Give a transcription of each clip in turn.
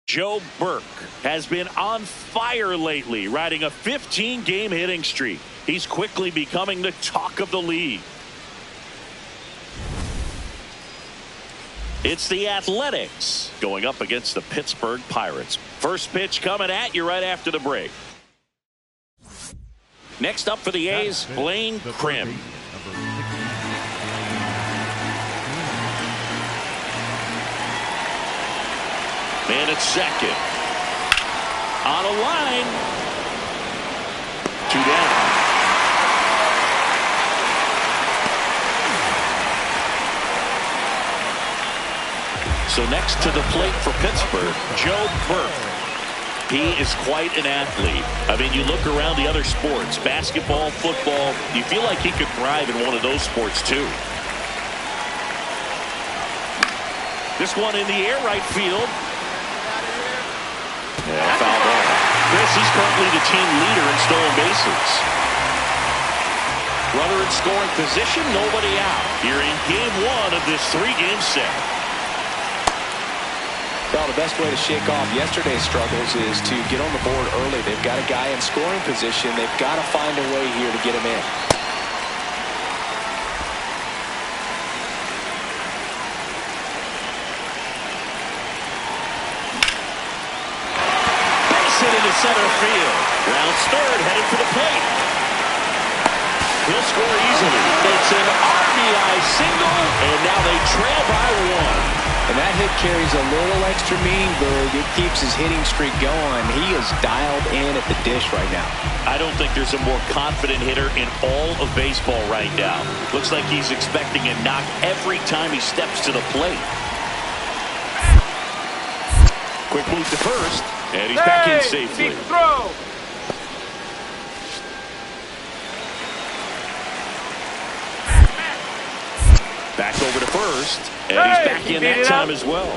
Joe Burke has been on fire lately, riding a 15-game hitting streak. He's quickly becoming the talk of the league. It's the Athletics going up against the Pittsburgh Pirates. First pitch coming at you right after the break. Next up for the A's, Blaine Crim. Man at second. On a line. 2 down. So next to the plate for Pittsburgh, Joe Burke. He is quite an athlete. I mean, you look around the other sports, basketball, football, you feel like he could thrive in one of those sports too. This one in the air, right field. Yeah, foul ball. Chris, he's currently the team leader in stolen bases. Runner in scoring position, nobody out. Here in game 1 of this 3-game set. Well, the best way to shake off yesterday's struggles is to get on the board early. They've got a guy in scoring position. They've got to find a way here to get him in. Into center field. Rounds third, headed for the plate. He'll score easily. It's an RBI single, and now they trail by 1. And that hit carries a little extra meaning, Berg. It keeps his hitting streak going. He is dialed in at the dish right now. I don't think there's a more confident hitter in all of baseball right now. Looks like he's expecting a knock every time he steps to the plate. Quick move to first. And he's back in safely. Throw. Back over to first. And he's back in that time as well.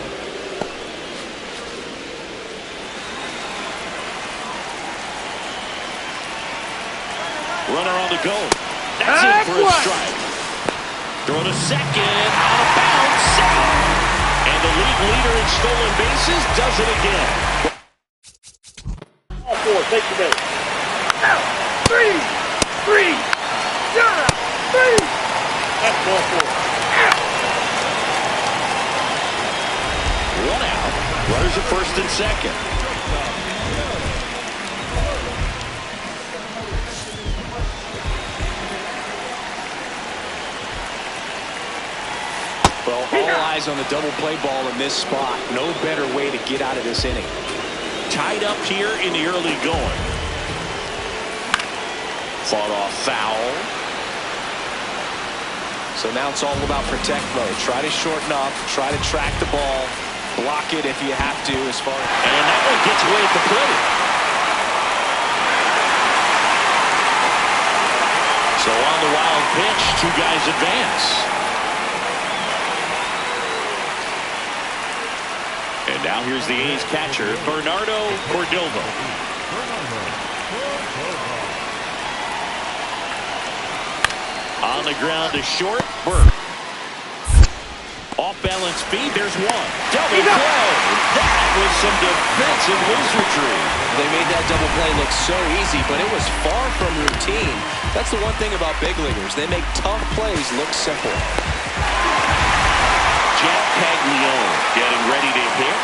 Runner on the go. That's it for a strike. Throw to second. Out of bounds. Safe. And the league leader in stolen bases does it again. Take the base. Out. 3. You're out. 3. That's ball 4. Out. 1 out. Runners at first and second. Well, all eyes on the double play ball in this spot. No better way to get out of this inning. Tied up here in the early going. Fought off foul. So now it's all about protect mode. Try to shorten up. Try to track the ball. Block it if you have to. And that one gets away at the plate. So on the wild pitch, 2 guys advance. And now here's the A's catcher, Bernardo Cordova. On the ground to short, Burke. Off balance speed, there's one. Double play. That was some defensive wizardry. They made that double play look so easy, but it was far from routine. That's the one thing about big leaguers. They make tough plays look simple. Jack Paglione getting ready to hit.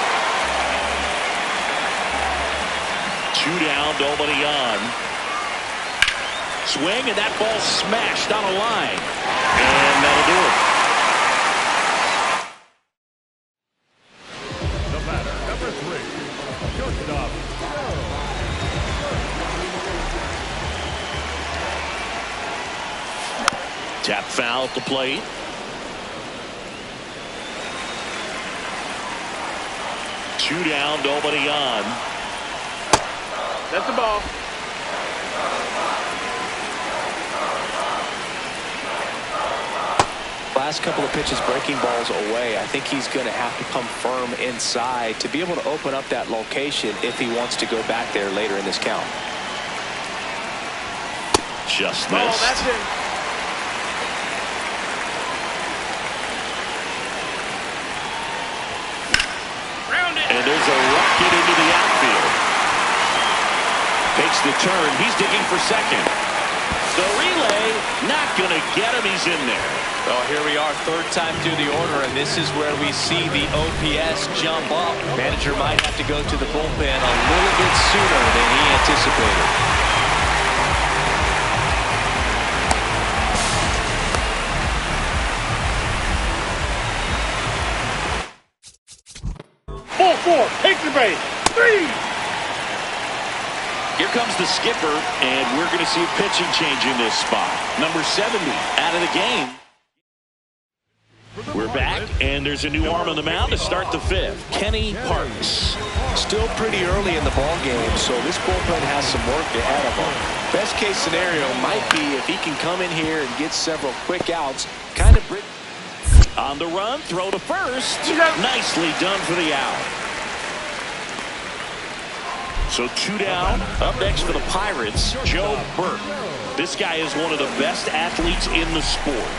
2 down, nobody on. Swing, and that ball smashed on a line. And that'll do it. The batter, number 3, shortstop. Tap foul at the plate. Two down, nobody on. That's the ball. Last couple of pitches breaking balls away. I think he's going to have to come firm inside to be able to open up that location if he wants to go back there later in this count. Just missed. That's it. And there's a run it into the outfield. Takes the turn. He's digging for second. The relay, not going to get him. He's in there. Well, here we are, third time through the order, and this is where we see the OPS jump up. Manager might have to go to the bullpen a little bit sooner than he anticipated. Ball four. Take the base. 3. Here comes the skipper, and we're going to see a pitching change in this spot. Number 70 out of the game. We're back, and there's a new arm on the mound to start the fifth. Kenny Parks. Still pretty early in the ball game, so this bullpen has some work ahead of him. Best case scenario might be if he can come in here and get several quick outs, kind of bring. On the run, throw to first. Nicely done for the out. So 2 down. Up next for the Pirates, Joe Burke. This guy is one of the best athletes in the sport.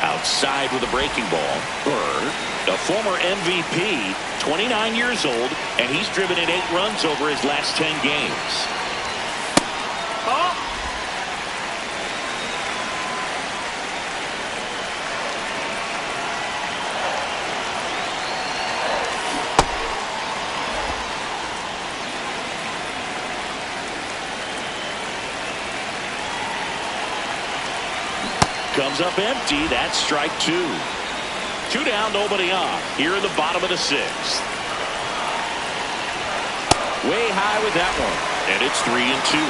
Outside with a breaking ball. Burke, a former MVP, 29 years old, and he's driven in 8 runs over his last 10 games. Oh. Comes up empty. That's strike 2. 2 down, nobody on. Here in the bottom of the 6th. Way high with that one. And it's 3-2.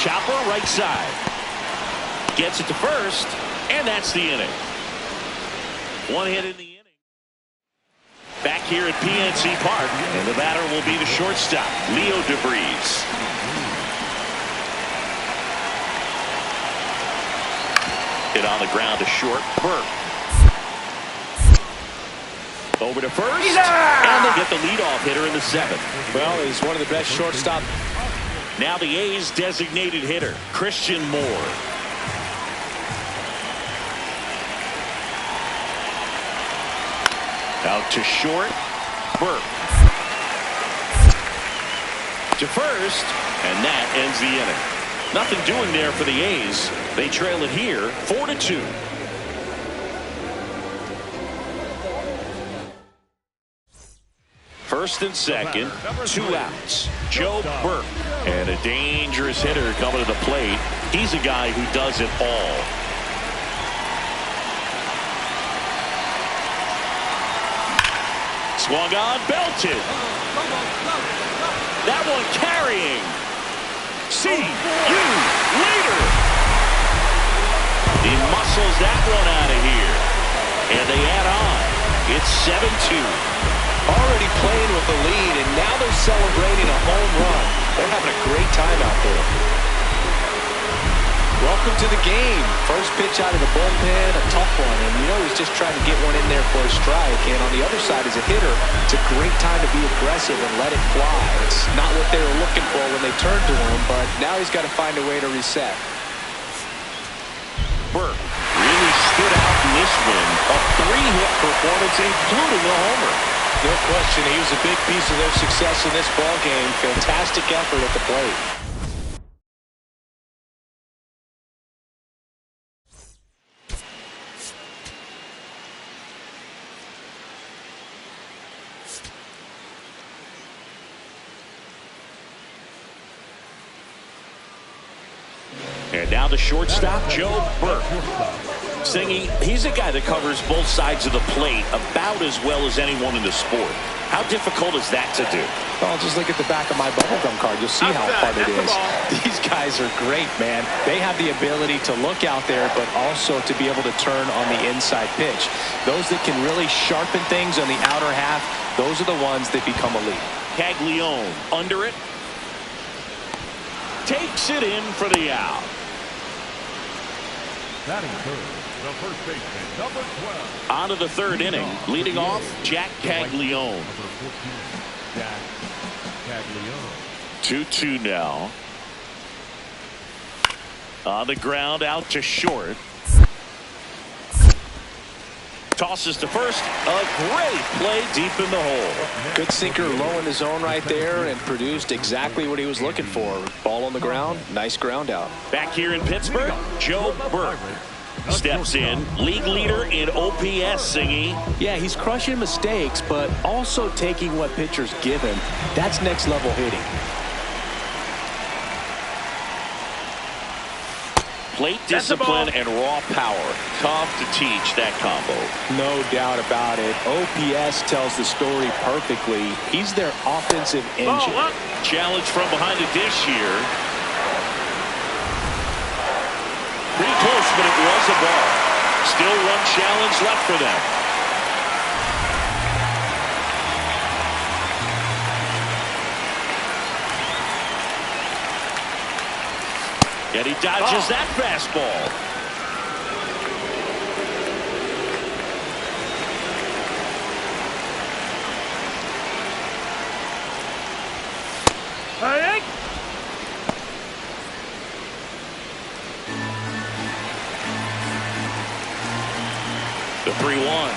Chopper right side. Gets it to first. And that's the inning. 1 hit in the inning. Back here at PNC Park, and the batter will be the shortstop, Leo DeVries. Hit on the ground to short, Burke. Over to first, and they get the leadoff hitter in the 7th. Well, he's one of the best shortstop. Now the A's designated hitter, Christian Moore. Out to short, Burke. To first, and that ends the inning. Nothing doing there for the A's. They trail it here, 4-2. First and second, 2 outs. Joe Burke, and a dangerous hitter coming to the plate. He's a guy who does it all. Swung on, belted. That one carrying. See you later. He muscles that one out of here. And they add on. It's 7-2. Already playing with the lead, and now they're celebrating a home run. They're having a great time out there. Welcome to the game. First pitch out of the bullpen, a tough one. And you know he's just trying to get one in there for a strike. And on the other side as a hitter, it's a great time to be aggressive and let it fly. It's not what they were looking for when they turned to him, but now he's got to find a way to reset. Burke really stood out in this win. A 3-hit performance, including a homer. No question, he was a big piece of their success in this ballgame. Fantastic effort at the plate. And now the shortstop, Joe Burke. Singing, he's a guy that covers both sides of the plate about as well as anyone in the sport. How difficult is that to do? Well, just look at the back of my bubblegum card. You'll see how hard it is. These guys are great, man. They have the ability to look out there, but also to be able to turn on the inside pitch. Those that can really sharpen things on the outer half, those are the ones that become elite. Caglione under it. Takes it in for the out. Batting third, the first baseman, number 12. On to the 3rd inning. Leading off, Jack Caglione. Number 14, Jack Caglione. 2-2 now. On the ground, out to short. Tosses to first. A great play deep in the hole. Good sinker low in the zone right there and produced exactly what he was looking for. Ball on the ground. Nice ground out. Back here in Pittsburgh, Joe Burke steps in. League leader in OPS, Singy. Yeah, he's crushing mistakes, but also taking what pitchers give him. That's next level hitting. Plate discipline and raw power. Tough to teach that combo. No doubt about it. OPS tells the story perfectly. He's their offensive engine. Challenge from behind the dish here. Pretty close, but it was a ball. Still one challenge left for them. And he dodges that fastball. Hey! The 3-1.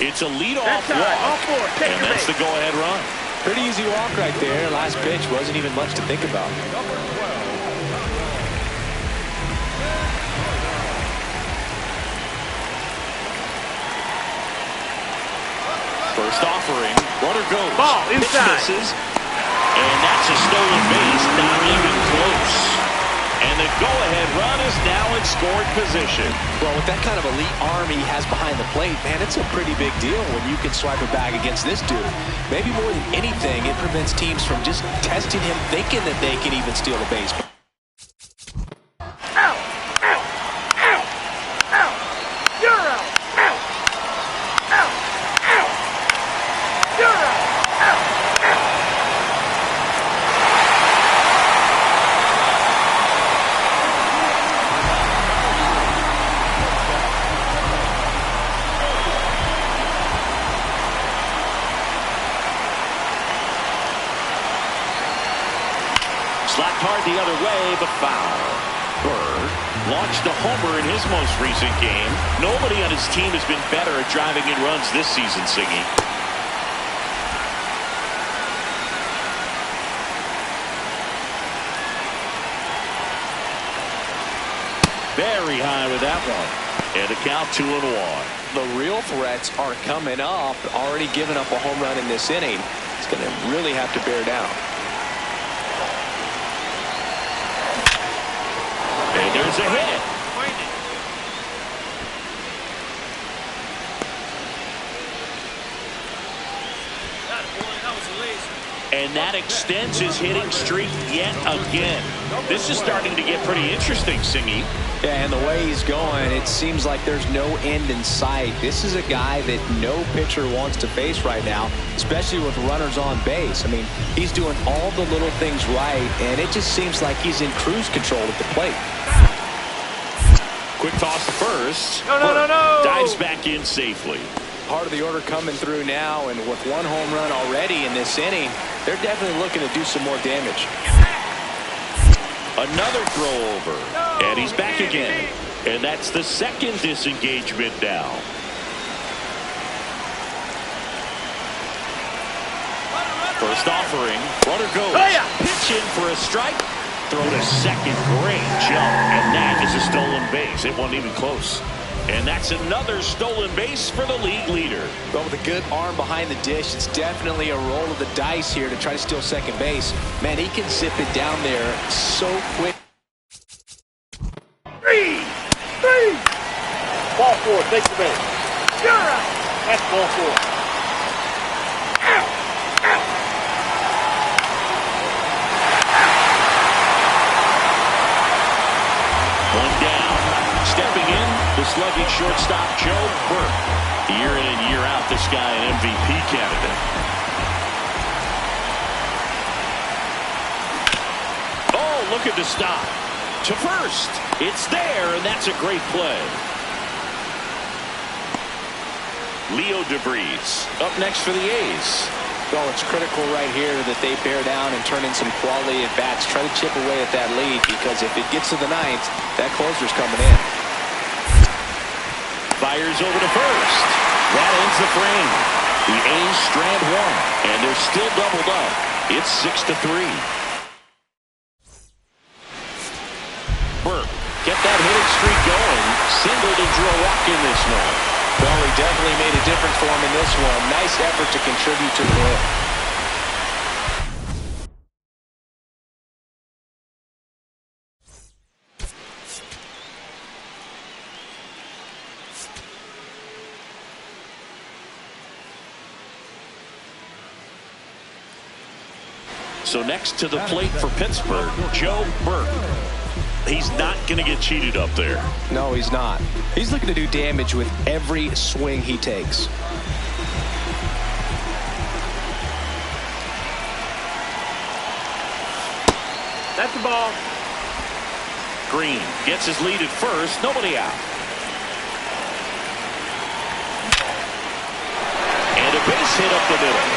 It's a leadoff walk, and that's the go-ahead run. Pretty easy walk right there. Last pitch wasn't even much to think about. First offering. Runner goes. Ball inside. Pitch misses. And that's a stolen base. Not even close. And the go-ahead run is now in scoring position. Well, with that kind of elite arm he has behind the plate, man, it's a pretty big deal when you can swipe a bag against this dude. Maybe more than anything, it prevents teams from just testing him, thinking that they can even steal a base. Out! Out! Out! Out! You're out! Out! Out! Out! You're out! Out! Out! Slapped hard the other way, but foul. Bird launched a homer in his most recent game. Nobody on his team has been better at driving in runs this season, Singy. Very high with that one. And the count 2-1. The real threats are coming up. Already given up a home run in this inning. It's going to really have to bear down. And there's a hit. And that extends his hitting streak yet again. This is starting to get pretty interesting, Singy. Yeah, and the way he's going, it seems like there's no end in sight. This is a guy that no pitcher wants to face right now, especially with runners on base. I mean, he's doing all the little things right, and it just seems like he's in cruise control at the plate. Quick toss to first. No. Dives back in safely. Part of the order coming through now, and with one home run already in this inning, they're definitely looking to do some more damage. Another throw over, and he's back again. And that's the second disengagement now. First offering, runner goes. Pitch in for a strike. Throw to second, great jump, and that is a stolen base. It wasn't even close. And that's another stolen base for the league leader. But with a good arm behind the dish, it's definitely a roll of the dice here to try to steal second base. Man, he can zip it down there so quick. Three! Ball four, takes the base. You're out! That's ball four. Out! Out! One down. Stepping in, the slugging shortstop, Joe Burke. Year in and year out, this guy an MVP candidate. Oh, look at the stop. To first. It's there, and that's a great play. Leo DeVries up next for the A's. Well, it's critical right here that they bear down and turn in some quality at bats. Try to chip away at that lead, because if it gets to the ninth, that closer's coming in. Fires over to first. That ends the frame. The A's strand one, and they're still doubled up. It's 6-3. Burke, get that hitting streak going. Singled and drew a walk in this one. Well, he definitely made a difference for him in this one. Nice effort to contribute to the win. So next to the plate for Pittsburgh, Joe Burke. He's not going to get cheated up there. No, he's not. He's looking to do damage with every swing he takes. That's the ball. Green gets his lead at first. Nobody out. And a base hit up the middle.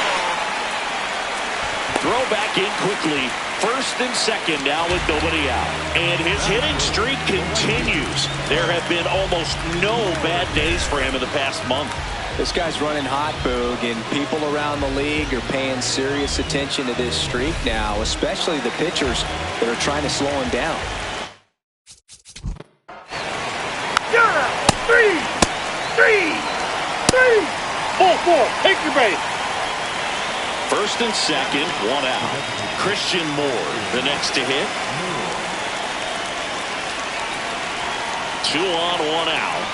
Throw back in quickly. First and second now with nobody out. And his hitting streak continues. There have been almost no bad days for him in the past month. This guy's running hot, Boog, and people around the league are paying serious attention to this streak now, especially the pitchers that are trying to slow him down. Yeah! 3! 4. Take your base. First and second, one out. Christian Moore, the next to hit. 2 on, 1 out.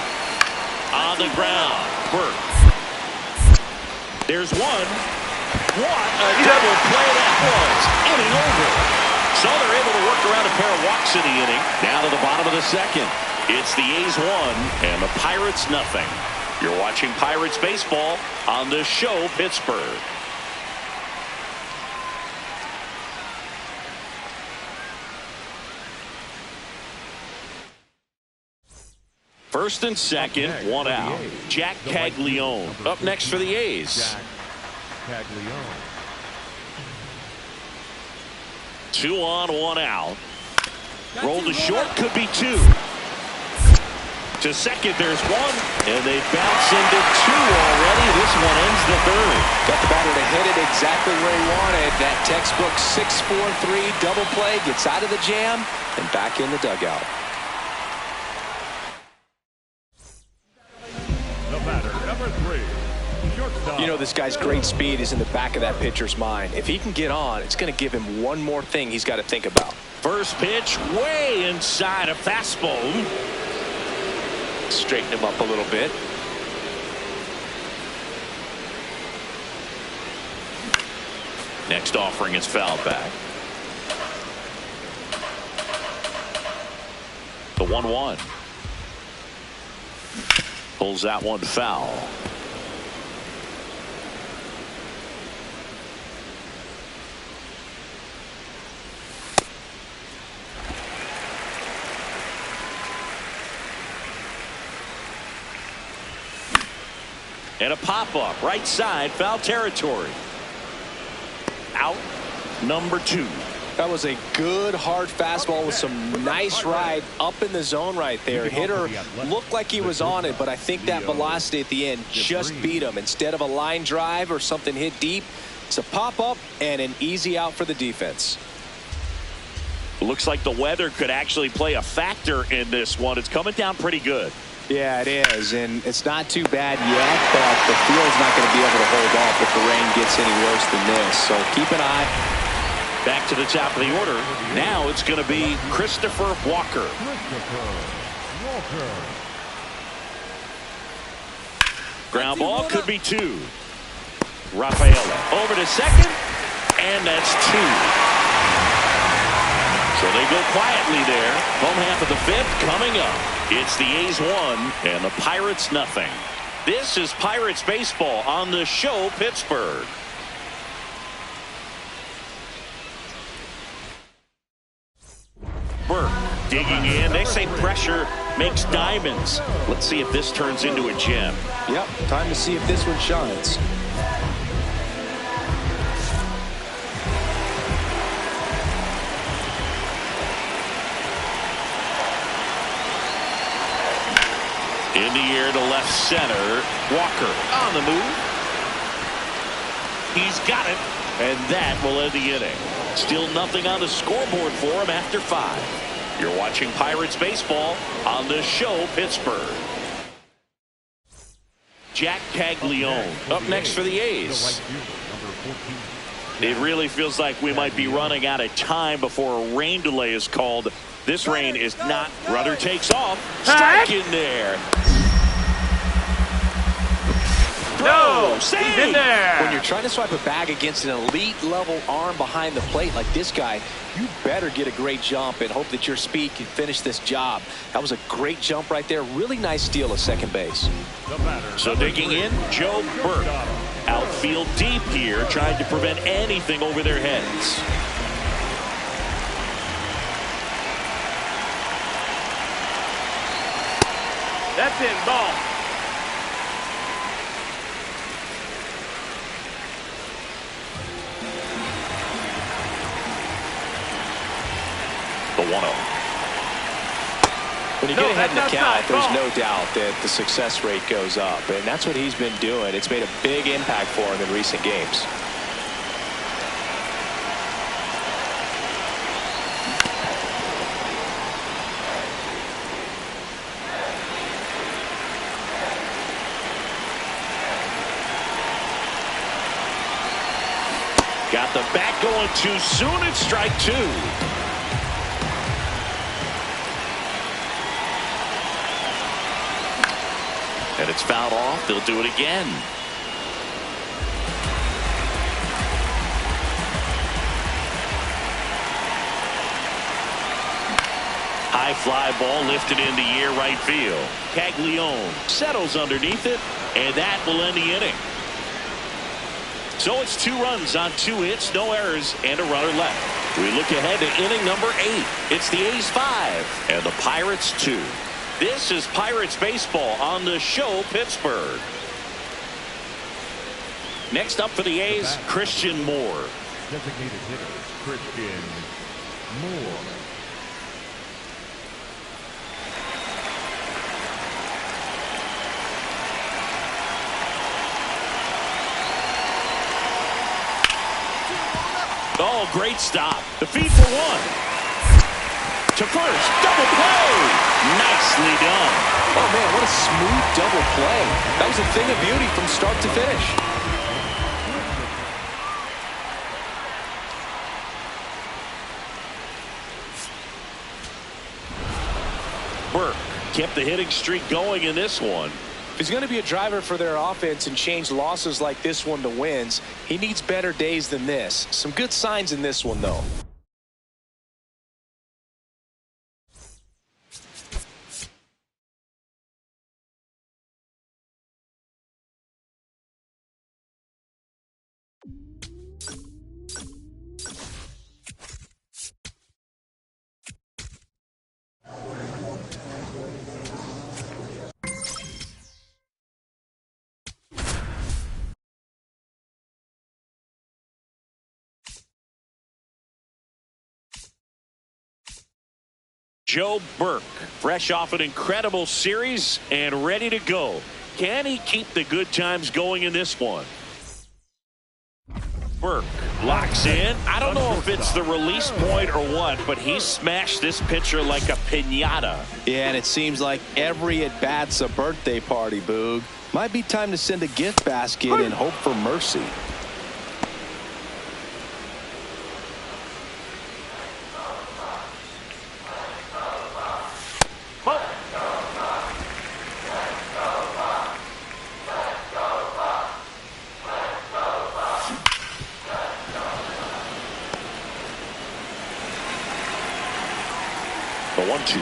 On the ground, Burke. There's one. What a double play that was. Inning over. So they're able to work around a pair of walks in the inning. Now to the bottom of the second. It's the A's 1 and the Pirates nothing. You're watching Pirates baseball on the show Pittsburgh. First and second, one out. Jack Caglione up next for the A's. Caglione. 2 on, 1 out. Roll to short, could be 2. To second, there's 1, and they bounce into 2 already. This one ends the third. Got the batter to hit it exactly where he wanted. That textbook 6-4-3 double play, gets out of the jam and back in the dugout. The batter, number 3. Shortstop. You know, this guy's great speed is in the back of that pitcher's mind. If he can get on, it's going to give him one more thing he's got to think about. First pitch way inside a fastball. Straighten him up a little bit. Next offering is fouled back. The 1-1. Pulls that one foul. And a pop-up, right side, foul territory. Out, number 2. That was a good, hard fastball with some nice ride up in the zone right there. Hitter looked like he was on it, but I think that velocity at the end just beat him. Instead of a line drive or something hit deep, it's a pop-up and an easy out for the defense. Looks like the weather could actually play a factor in this one. It's coming down pretty good. Yeah, it is, and it's not too bad yet, but the field's not going to be able to hold off if the rain gets any worse than this. So keep an eye. Back to the top of the order. Now it's going to be Christopher Walker. Ground ball could be 2. Rafaela over to second, and that's 2. So they go quietly there. Home half of the 5th coming up. It's the A's 1 and the Pirates nothing. This is Pirates baseball on the show Pittsburgh. Burke digging in. They say pressure makes diamonds. Let's see if this turns into a gem. Yep, time to see if this one shines. here to left center. Walker on the move. He's got it, and that will end the inning. Still nothing on the scoreboard for him after 5. You're watching Pirates baseball on the show Pittsburgh. Jack Caglione up next for the A's. It really feels like we might be running out of time before a rain delay is called. This rain is not. Runner takes off. Strike in there. No, he's in there. When you're trying to swipe a bag against an elite level arm behind the plate like this guy, you better get a great jump and hope that your speed can finish this job. That was a great jump right there. Really nice steal at second base. So digging in, Joe Burke. Outfield deep here, trying to prevent anything over their heads. That's in ball. The 1-0. When you get ahead in the count, there's no doubt that the success rate goes up, and that's what he's been doing. It's made a big impact for him in recent games. Got the bat going too soon. It's strike 2. And it's fouled off. They'll do it again. High fly ball lifted in the air right field. Caglione settles underneath it, and that will end the inning. So it's 2 runs on 2 hits, no errors, and a runner left. We look ahead to inning number 8. It's the A's 5 and the Pirates 2. This is Pirates baseball on the show Pittsburgh. Next up for the A's, Christian Moore. Designated hitter, Christian Moore. Oh, great stop. The feed for 1. To first, double play. Nicely done. Oh, man, what a smooth double play. That was a thing of beauty from start to finish. Burke kept the hitting streak going in this one. If he's going to be a driver for their offense and change losses like this one to wins, he needs better days than this. Some good signs in this one, though. Joe Burke, fresh off an incredible series and ready to go. Can he keep the good times going in this one? Burke locks in. I don't know if it's the release point or what, but he smashed this pitcher like a piñata. Yeah, and it seems like every at-bat's a birthday party, Boog. Might be time to send a gift basket and hope for mercy. The 1-2.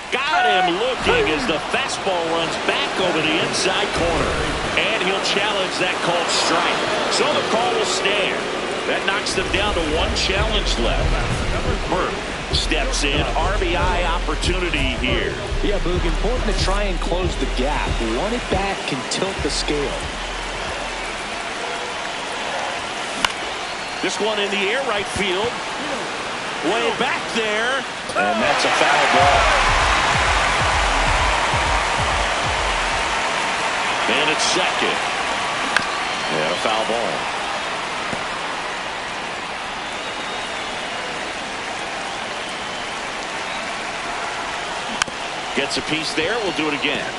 Got him looking as the fastball runs back over the inside corner. And he'll challenge that called strike. So the call will stand. That knocks them down to 1 challenge left. Burke steps in. RBI opportunity here. Yeah, Boog, important to try and close the gap. 1 at bat can tilt the scale. This one in the air right field. Way back there. And that's a foul ball. And it's second. And a foul ball. Gets a piece there. We'll do it again.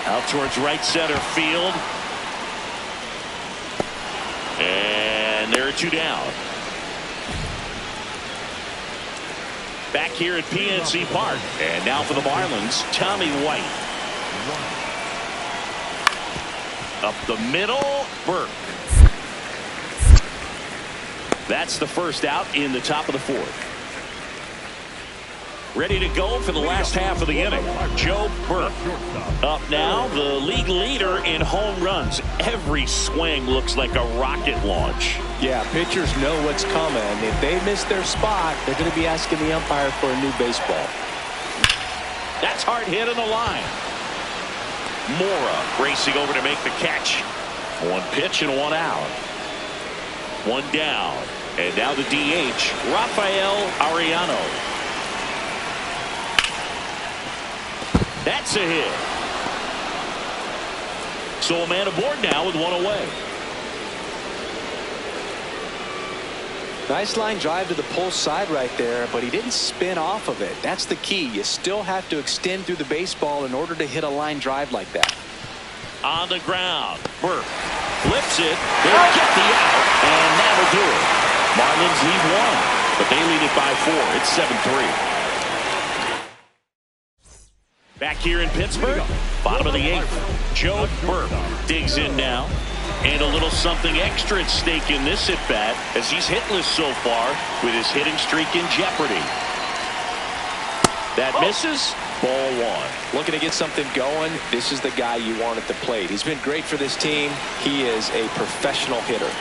Out towards right center field. And there are two down. Back here at PNC Park. And now for the Marlins, Tommy White. Up the middle, Burke. That's the first out in the top of the fourth. Ready to go for the last half of the inning. Joe Burke up now, the league leader in home runs. Every swing looks like a rocket launch. Yeah, pitchers know what's coming. If they miss their spot, they're going to be asking the umpire for a new baseball. That's hard hit on the line. Mora racing over to make the catch. One pitch and one out. One down. And now the DH, Rafael Arellano. That's a hit. So a man aboard now with one away. Nice line drive to the pull side right there, but he didn't spin off of it. That's the key. You still have to extend through the baseball in order to hit a line drive like that. On the ground, Burke flips it. They'll get the out, and that'll do it. Marlins lead one, but they lead it by 4. It's 7-3. Back here in Pittsburgh, bottom of the 8th. Joe Burke digs in now. And a little something extra at stake in this at-bat as he's hitless so far with his hitting streak in jeopardy. That misses. Ball 1. Looking to get something going. This is the guy you want at the plate. He's been great for this team. He is a professional hitter.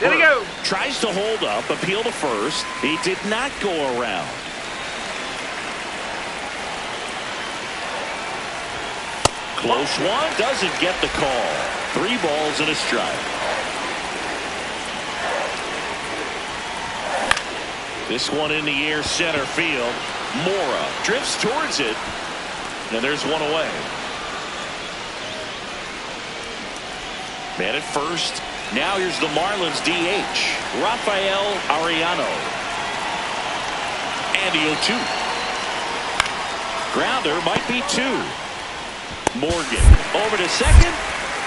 There we go. Tries to hold up, appeal to first. He did not go around. Close one, doesn't get the call. 3 balls and a strike. This one in the air, center field. Mora drifts towards it, and there's one away. Man at first. Now here's the Marlins DH, Rafael Arellano. And the 0-2. Grounder might be 2. Morgan over to second.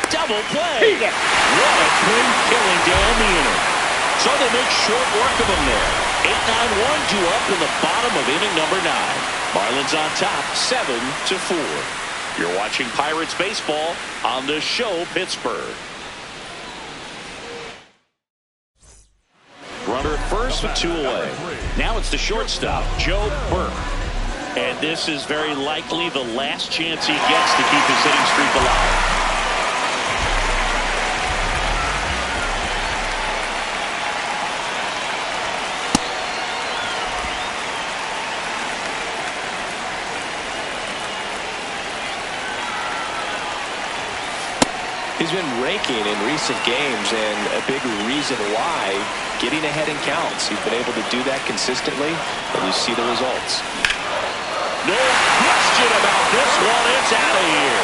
Double play. What a clean killing down the inning. So they make short work of him there. 8-9-1 due up in the bottom of inning number 9. Marlins on top 7-4. You're watching Pirates baseball on the show Pittsburgh. Runner at first with 2 away. Now it's the shortstop, Joe Burke. And this is very likely the last chance he gets to keep his hitting streak alive. He's been raking in recent games, and a big reason why, getting ahead in counts. He's been able to do that consistently, and you see the results. No question about this one. It's out of here.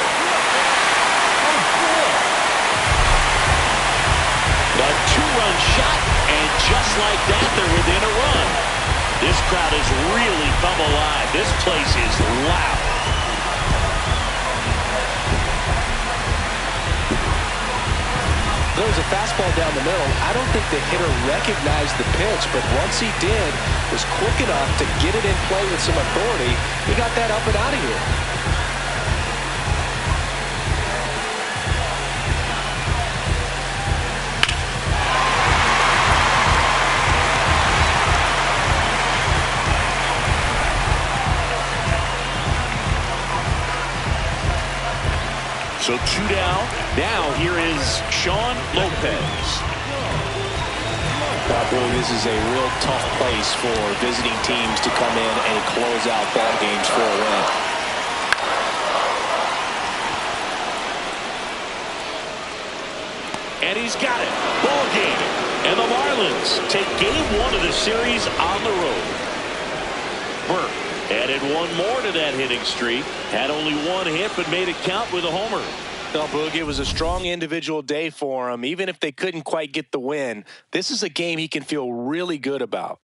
A 2-run shot, and just like that, they're within a run. This crowd has really come alive. This place is loud. There was a fastball down the middle. I don't think the hitter recognized the pitch, but once he did, was quick enough to get it in play with some authority. He got that up and out of here. So 2 down. Now here is Sean Lopez. This is a real tough place for visiting teams to come in and close out ball games for a win. And he's got it. Ball game. And the Marlins take game 1 of the series on the road. Burke added one more to that hitting streak. Had only one hit but made it count with a homer. Well, Boog, it was a strong individual day for him. Even if they couldn't quite get the win, this is a game he can feel really good about.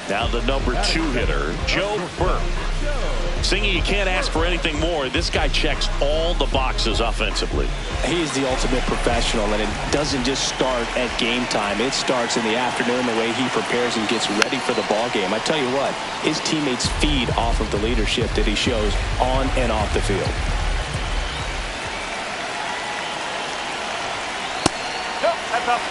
Now the number 2 hitter, Joe Burke. Singy, you can't ask for anything more. This guy checks all the boxes offensively. He's the ultimate professional, and it doesn't just start at game time. It starts in the afternoon, the way he prepares and gets ready for the ball game. I tell you what, his teammates feed off of the leadership that he shows on and off the field.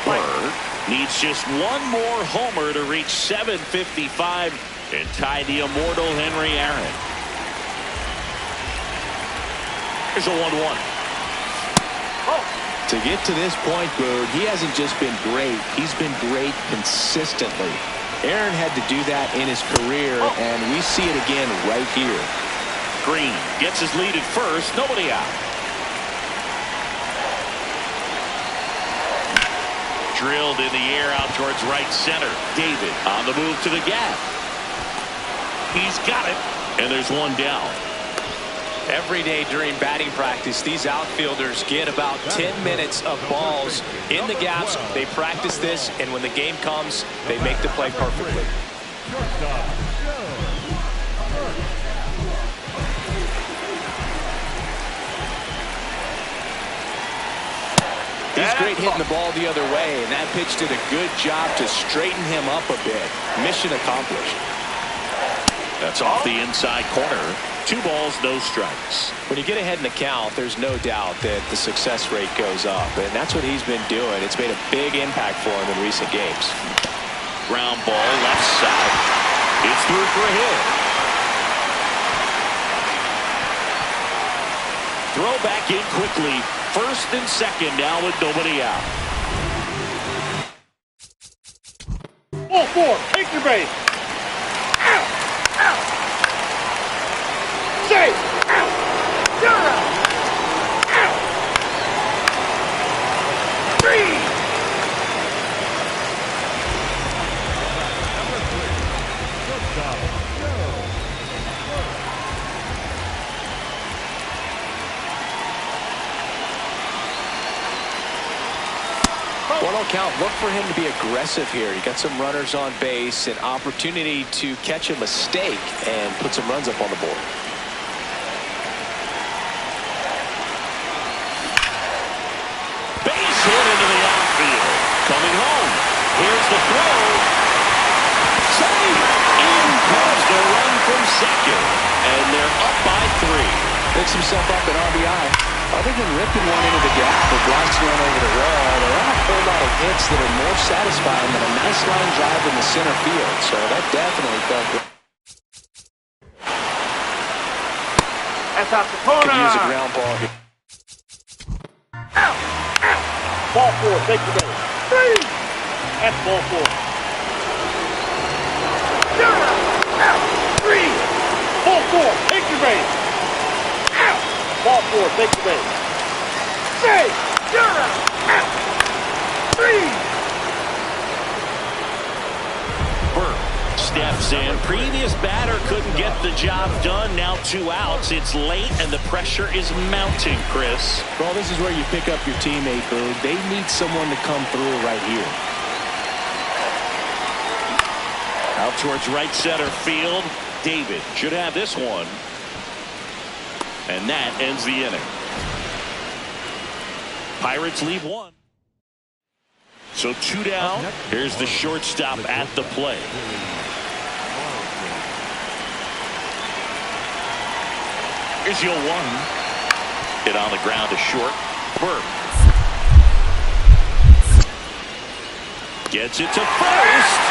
Burke needs just one more homer to reach 755 and tie the immortal Henry Aaron. Here's a 1-1. To get to this point, Boog, he hasn't just been great. He's been great consistently. Aaron had to do that in his career, and we see it again right here. Green gets his lead at first. Nobody out. Drilled in the air out towards right center. David on the move to the gap. He's got it, and there's one down. Every day during batting practice, these outfielders get about 10 minutes of balls in the gaps. They practice this, and when the game comes, they make the play perfectly. He's great hitting the ball the other way, and that pitch did a good job to straighten him up a bit. Mission accomplished. That's off the inside corner. 2 balls, no strikes. When you get ahead in the count, there's no doubt that the success rate goes up, and that's what he's been doing. It's made a big impact for him in recent games. Ground ball left side. It's through for a hit. Throw back in quickly. First and second now with nobody out. Ball 4, take your base. Out, out. Chase, out. You're out. Out. 3. One on count. Look for him to be aggressive here. You got some runners on base, an opportunity to catch a mistake and put some runs up on the board. Base hit into the outfield. Coming home. Here's the throw. Save. In comes the run from second. And they're up by 3. Picks himself up an RBI. Other than ripping one into the gap or blasting one over the wall, there aren't a whole lot of hits that are more satisfying than a nice line drive in the center field. So that definitely felt good. That's out the corner. Could use a ground ball here. Out, out. Ball 4, take your base. 3. That's ball 4. You're out. Out. 3. Ball 4, take your base. Out. Ball 4, take the base. Say, you're out. 3. Burke steps in. Previous batter couldn't get the job done. Now 2 outs. It's late, and the pressure is mounting, Chris. Well, this is where you pick up your teammate, Boog. They need someone to come through right here. Out towards right center field. David should have this one. And that ends the inning. Pirates leave 1. So 2 down. Here's the shortstop at the plate. Here's your 1. Hit on the ground to short. Burke Gets it to first.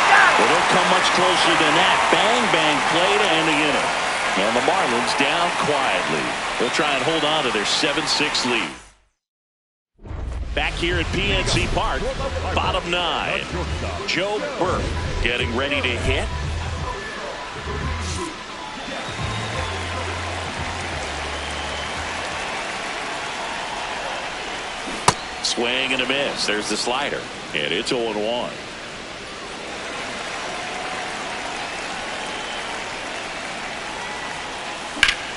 Well, don't come much closer than that. Bang, bang play to end the inning. And the Marlins down quietly. They'll try and hold on to their 7-6 lead. Back here at PNC Park, bottom 9. Joe Burke getting ready to hit. Swing and a miss. There's the slider. And it's 0-1.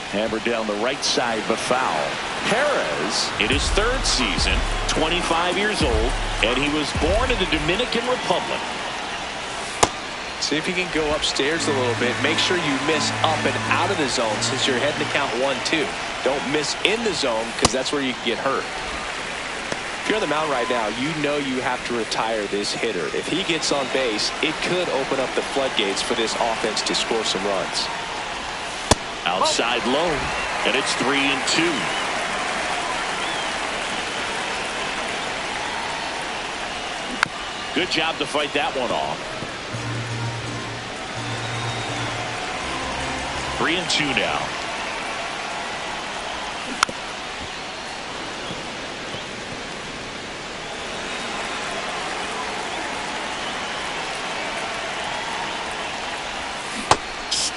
Hammered down the right side, but foul. Perez, in his 3rd season, 25 years old, and he was born in the Dominican Republic. See if you can go upstairs a little bit. Make sure you miss up and out of the zone since you're heading to count 1-2. Don't miss in the zone because that's where you can get hurt. If you're on the mound right now, you know you have to retire this hitter. If he gets on base, it could open up the floodgates for this offense to score some runs. Outside low, and it's 3-2. Good job to fight that one off. 3-2 now.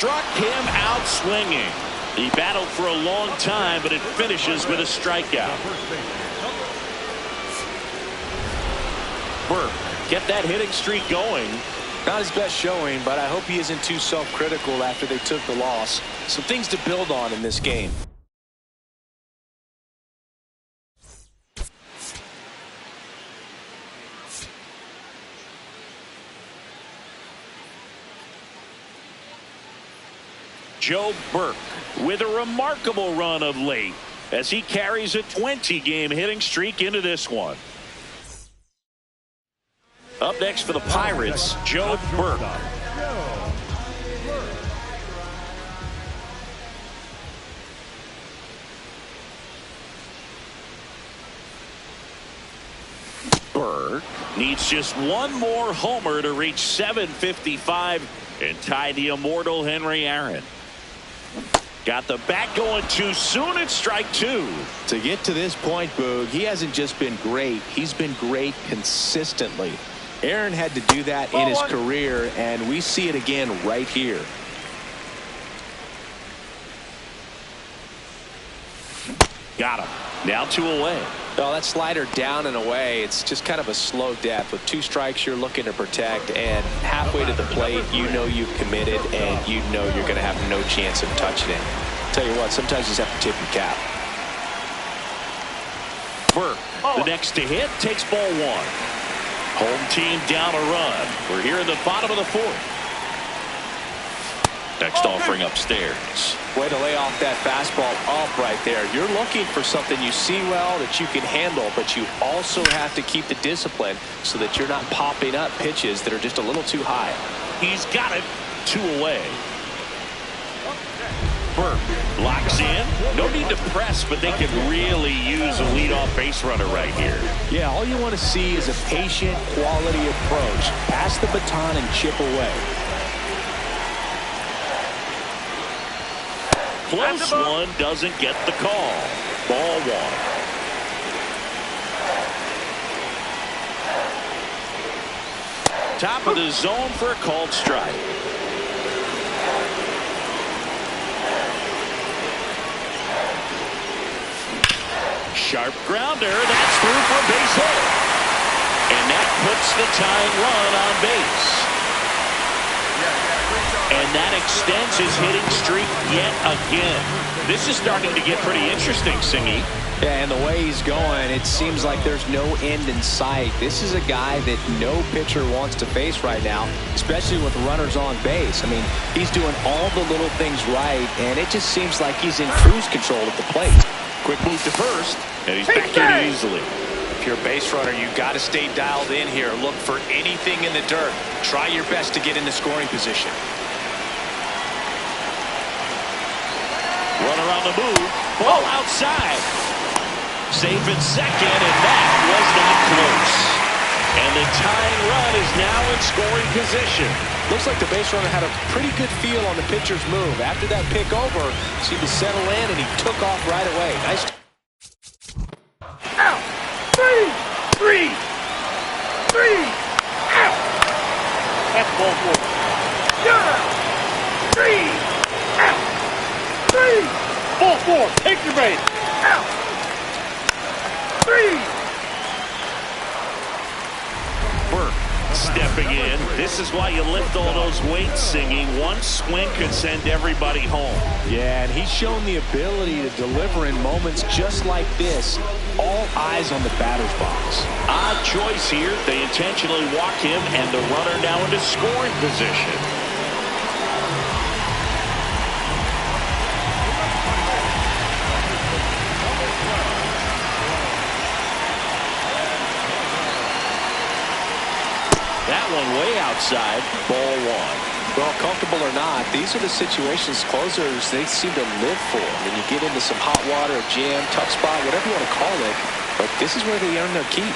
Struck him out swinging. He battled for a long time, but it finishes with a strikeout. Burke, get that hitting streak going. Not his best showing, but I hope he isn't too self-critical after they took the loss. Some things to build on in this game. Joe Burke with a remarkable run of late as he carries a 20-game hitting streak into this one. Up next for the Pirates, Joe Burke. Burke needs just one more homer to reach 755 and tie the immortal Henry Aaron. Got the bat going too soon at strike 2. To get to this point, Boog, he hasn't just been great. He's been great consistently. Aaron had to do that in his career, and we see it again right here. Got him. Now 2 away. Oh, that slider down and away, it's just kind of a slow death. With 2 strikes, you're looking to protect, and halfway to the plate, you know you've committed, and you know you're going to have no chance of touching it. Tell you what, sometimes you just have to tip your cap. Burke, the next to hit, takes ball 1. Home team down a run. We're here in the bottom of the 4th. Next offering upstairs. Way to lay off that fastball up right there. You're looking for something you see well that you can handle, but you also have to keep the discipline so that you're not popping up pitches that are just a little too high. He's got it. 2 away. Burke locks in. No need to press, but they can really use a leadoff base runner right here. Yeah, all you want to see is a patient, quality approach. Pass the baton and chip away. Close one, doesn't get the call. Ball 1. Top of the zone for a called strike. Sharp grounder. That's through for a base hit. And that puts the tying run on base. And that extends his hitting streak yet again. This is starting to get pretty interesting, Singy. Yeah, and the way he's going, it seems like there's no end in sight. This is a guy that no pitcher wants to face right now, especially with runners on base. I mean, he's doing all the little things right, and it just seems like he's in cruise control at the plate. Quick move to first, and he's back in easily. If you're a base runner, you got to stay dialed in here. Look for anything in the dirt. Try your best to get in the scoring position. Runner on the move. Ball outside. Safe at second, and that was not close. And the tying run is now in scoring position. Looks like the base runner had a pretty good feel on the pitcher's move. After that pick over, seemed to settle in, and he took off right away. Nice. Out. Three. Out. That's ball four. Yeah. Three. Out. Ball four. Take your base. Out. Three. Burke stepping in. This is why you lift all those weights, singing. One swing could send everybody home. Yeah, and he's shown the ability to deliver in moments just like this. All eyes on the batter's box. Odd choice here. They intentionally walk him, and the runner now into scoring position. That one way outside, ball one. Well, comfortable or not, these are the situations closers they seem to live for. When you get into some hot water, a jam, tough spot, whatever you want to call it, but this is where they earn their keep.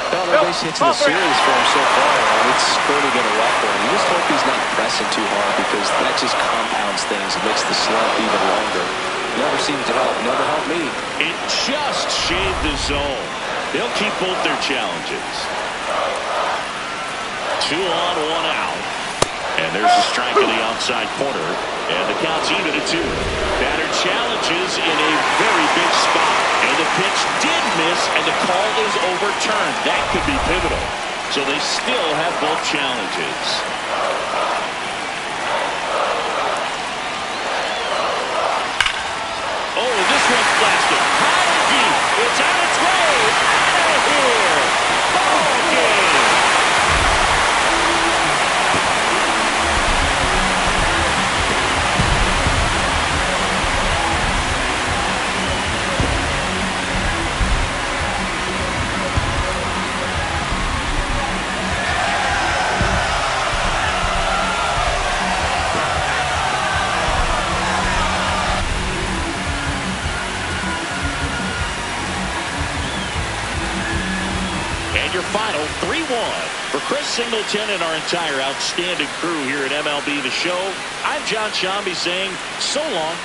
Well, no base hits in the series for him so far, and it's going to get a rough one. You just hope he's not pressing too hard, because that just compounds things and makes the slump even longer. Never seems to help. Never helped me. It just shaved the zone. They'll keep both their challenges. 2 on, 1 out. And there's a strike in the outside corner. And the count's even at 2. Batter challenges in a very big spot. And the pitch did miss, and the call is overturned. That could be pivotal. So they still have both challenges. Oh, this one's blasted. High and deep. It's on its way. Out of here. Ball game. Your final 3-1 for Chris Singleton and our entire outstanding crew here at MLB The Show. I'm John Shambi saying so long.